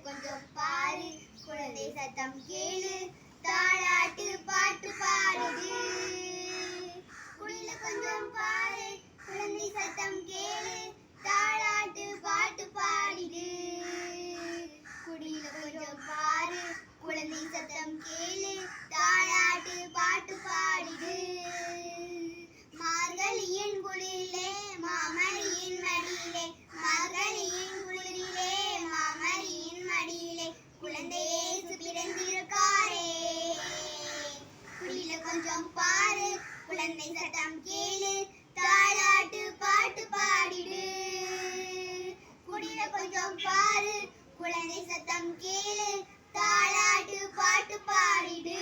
கொஞ்சம் பாரு குழந்தை சத்தம் கேளு தாலாட்டு பாட்டு பாடுது குடில கொஞ்சம் பாரு குழந்தை சத்தம் கேளு தாலாட்டு பாட்டு பாடிடு குடில கொஞ்சம் பாரு குழந்தை சத்தம் கேளு தாலாட்டு பாட்டு பாடிடு மார்கழியின் குளிரிலே மாமரியின் மடியிலே மார்கழியின் குளிரிலே மாமரியின் மடியிலே குழந்தை இயேசு பிறந்திருக்காரே குடில கொஞ்சம் பாரு குழந்தை சத்தம் கேளு தாலாட்டு பாட்டு பாடிடு குடில கொஞ்சம் பாரு குழந்தை சத்தம் கேளு தாலாட்டு பாட்டு பாடிடு